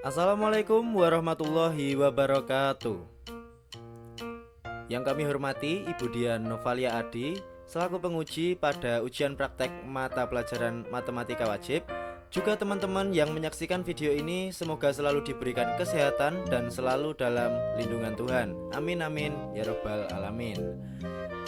Assalamualaikum warahmatullahi wabarakatuh. Yang kami hormati Ibu Dian Novalia Adi selaku penguji pada ujian praktek mata pelajaran matematika wajib. Juga teman-teman yang menyaksikan video ini semoga selalu diberikan kesehatan dan selalu dalam lindungan Tuhan. Amin amin ya robbal alamin.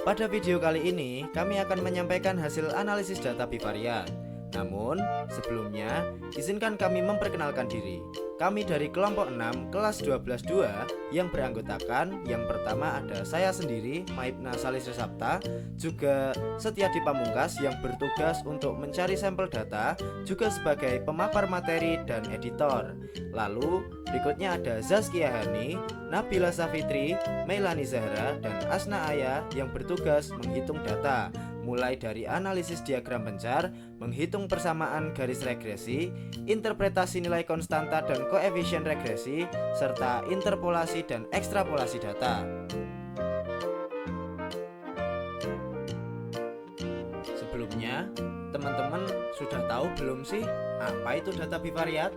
Pada video kali ini kami akan menyampaikan hasil analisis data bivariat. Namun sebelumnya izinkan kami memperkenalkan diri. Kami dari kelompok 6 kelas 12-2 yang beranggotakan yang pertama ada saya sendiri Maibna Salisri Sapta, juga Setiadi Pamungkas yang bertugas untuk mencari sampel data juga sebagai pemapar materi dan editor. Lalu berikutnya ada Zaskia Hani, Nabila Safitri, Meilani Zahra, dan Asna Aya yang bertugas menghitung data, mulai dari analisis diagram pencar, menghitung persamaan garis regresi, interpretasi nilai konstanta dan koefisien regresi, serta interpolasi dan ekstrapolasi data. Sebelumnya, teman-teman sudah tahu belum sih apa itu data bivariat?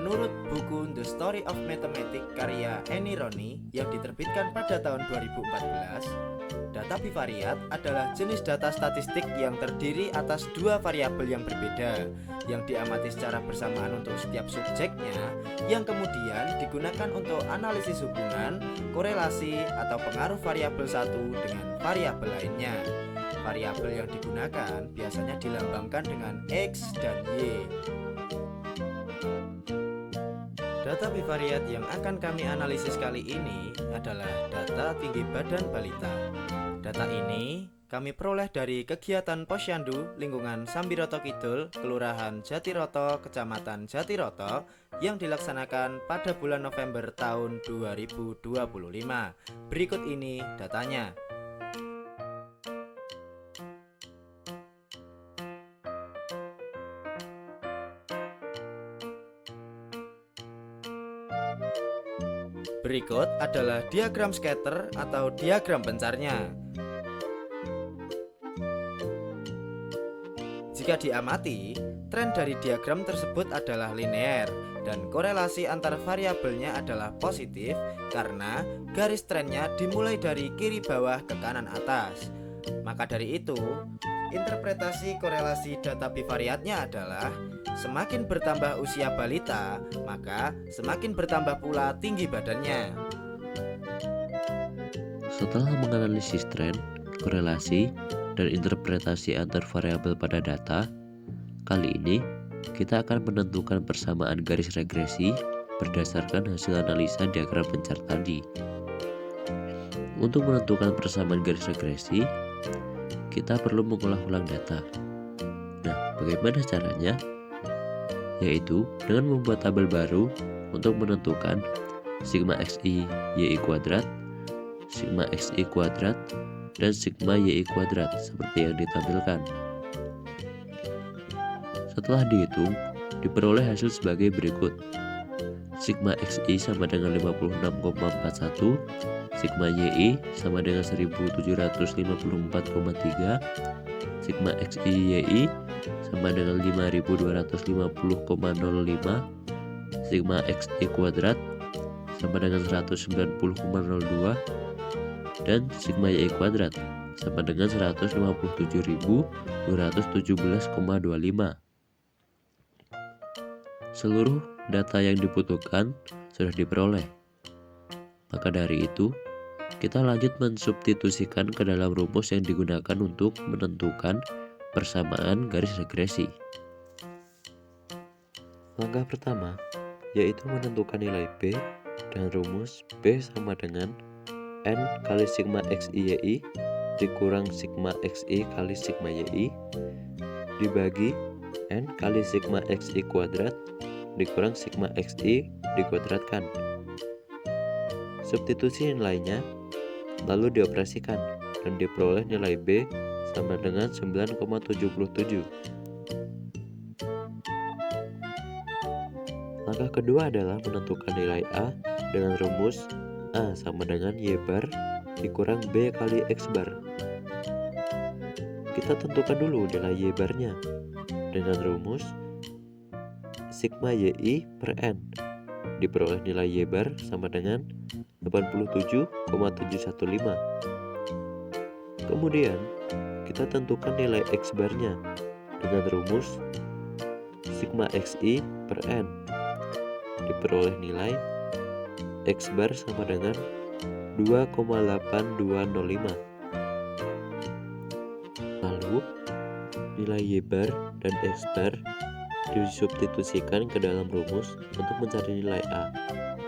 Menurut buku The Story of Mathematics karya Annie Roney yang diterbitkan pada tahun 2014, data bivariat adalah jenis data statistik yang terdiri atas dua variabel yang berbeda yang diamati secara bersamaan untuk setiap subjeknya, yang kemudian digunakan untuk analisis hubungan, korelasi, atau pengaruh variabel satu dengan variabel lainnya. Variabel yang digunakan biasanya dilambangkan dengan X dan Y. Data bivariat yang akan kami analisis kali ini adalah data tinggi badan balita. Data ini kami peroleh dari kegiatan Posyandu lingkungan Sambiroto Kidul, Kelurahan Jatiroto, Kecamatan Jatiroto yang dilaksanakan pada bulan November tahun 2025. Berikut ini datanya. Berikut adalah diagram scatter atau diagram pencarnya. Jika diamati, tren dari diagram tersebut adalah linear dan korelasi antar variabelnya adalah positif karena garis trennya dimulai dari kiri bawah ke kanan atas. Maka dari itu, interpretasi korelasi data bivariatnya adalah semakin bertambah usia balita, maka semakin bertambah pula tinggi badannya. Setelah menganalisis tren, korelasi, dan interpretasi antar variabel pada data, kali ini kita akan menentukan persamaan garis regresi berdasarkan hasil analisa diagram pencar tadi. Untuk menentukan persamaan garis regresi, kita perlu mengolah ulang data. Nah, bagaimana caranya? Yaitu dengan membuat tabel baru untuk menentukan sigma xi yi kuadrat, sigma xi kuadrat, dan sigma yi kuadrat seperti yang ditampilkan. Setelah dihitung, diperoleh hasil sebagai berikut. Sigma xi sama dengan 56,41, sigma yi sama dengan 1754,3, sigma xi yi sama dengan 5250,05, sigma xi kuadrat sama dengan 190,02, dan sigma y kuadrat sama dengan 157.217,25. Seluruh data yang dibutuhkan sudah diperoleh. Maka dari itu, kita lanjut mensubstitusikan ke dalam rumus yang digunakan untuk menentukan persamaan garis regresi. Langkah pertama yaitu menentukan nilai B dengan rumus B sama dengan N kali sigma xi dikurang sigma xi kali sigma yi dibagi N kali sigma xi kuadrat dikurang sigma xi dikuadratkan. Substitusi nilainya lalu dioperasikan dan diperoleh nilai B sama dengan 9,77. Langkah kedua adalah menentukan nilai A dengan rumus A sama dengan Y bar dikurang B kali X bar. Kita tentukan dulu nilai Y barnya dengan rumus sigma YI per N. Diperoleh nilai Y bar sama dengan 87,715. Kemudian kita tentukan nilai X barnya dengan rumus sigma XI per N. Diperoleh nilai X bar sama dengan 2,8205. Lalu nilai Y bar dan X bar disubstitusikan ke dalam rumus untuk mencari nilai A,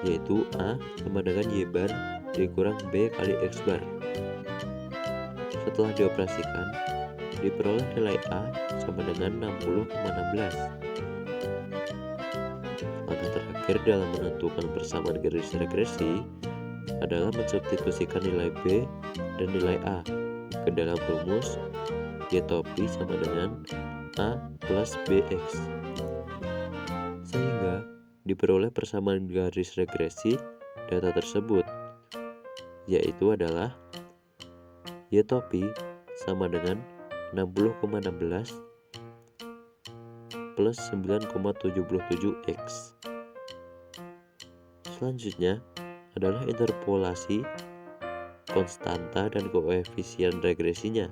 yaitu A sama dengan Y bar dikurang B kali X bar. Setelah dioperasikan, diperoleh nilai A sama dengan 60,16. Langkah terakhir dalam menentukan persamaan garis regresi adalah mensubstitusikan nilai B dan nilai A ke dalam rumus Y topi sama dengan A plus BX, sehingga diperoleh persamaan garis regresi data tersebut, yaitu adalah Y topi sama dengan 60,16 plus 9,77X. Selanjutnya adalah interpolasi konstanta dan koefisien regresinya.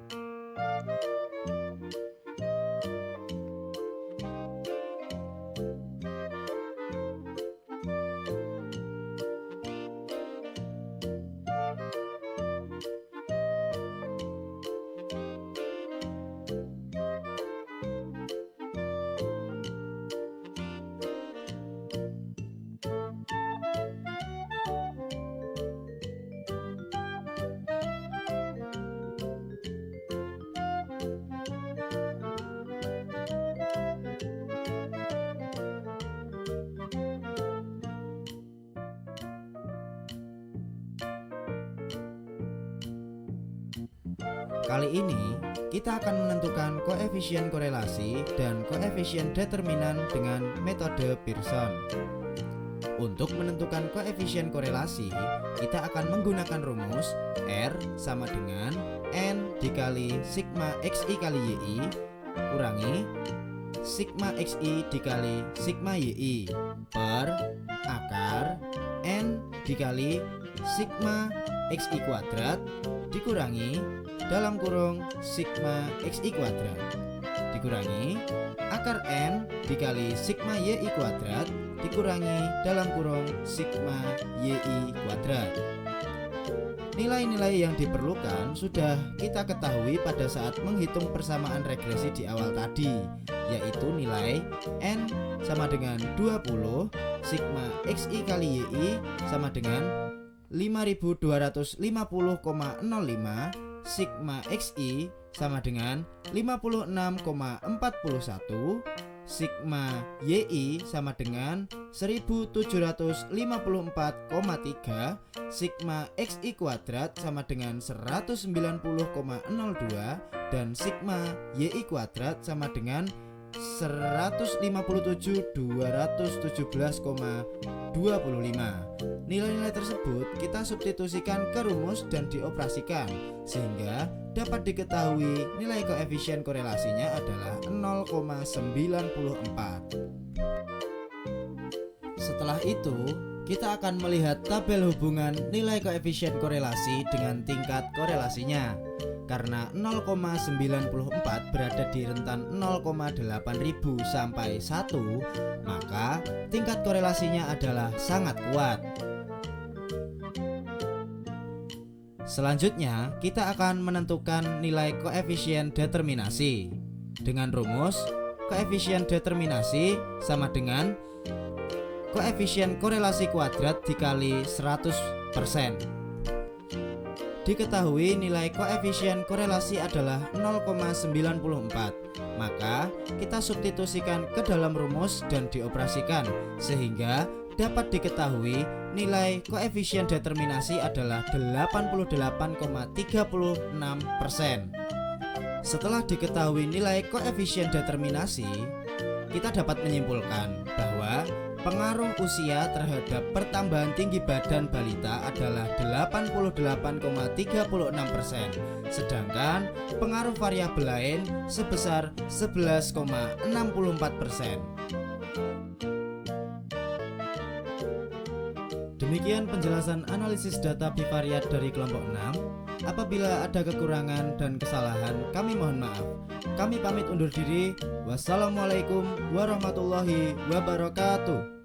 Kali ini kita akan menentukan koefisien korelasi dan koefisien determinan dengan metode Pearson. Untuk menentukan koefisien korelasi, kita akan menggunakan rumus R sama dengan N dikali sigma XI kali YI kurangi sigma XI dikali sigma YI per akar N dikali sigma XI kuadrat dikurangi dalam kurung sigma XI kuadrat dikurangi akar N dikali sigma YI kuadrat dikurangi dalam kurung sigma YI kuadrat. Nilai-nilai yang diperlukan sudah kita ketahui pada saat menghitung persamaan regresi di awal tadi, yaitu nilai N sama dengan 20 sigma XI kali YI sama dengan 5250,05, sigma XI sama dengan 56,41, sigma YI sama dengan 1754,3, sigma XI kuadrat sama dengan 190,02 dan sigma YI kuadrat sama dengan 157.217,25. Nilai-nilai tersebut kita substitusikan ke rumus dan dioperasikan sehingga dapat diketahui nilai koefisien korelasinya adalah 0,94. Setelah itu, kita akan melihat tabel hubungan nilai koefisien korelasi dengan tingkat korelasinya. Karena 0,94 berada di rentan 0,8000 sampai 1, maka tingkat korelasinya adalah sangat kuat. Selanjutnya, kita akan menentukan nilai koefisien determinasi. Dengan rumus, koefisien determinasi sama dengan koefisien korelasi kuadrat dikali 100%. Diketahui nilai koefisien korelasi adalah 0,94, maka kita substitusikan ke dalam rumus dan dioperasikan sehingga dapat diketahui nilai koefisien determinasi adalah 88,36%. Setelah diketahui nilai koefisien determinasi, kita dapat menyimpulkan bahwa pengaruh usia terhadap pertambahan tinggi badan balita adalah 88,36%, sedangkan pengaruh variabel lain sebesar 11,64%. Demikian penjelasan analisis data bivariat dari kelompok 6. Apabila ada kekurangan dan kesalahan, kami mohon maaf. Kami pamit undur diri. Wassalamualaikum warahmatullahi wabarakatuh.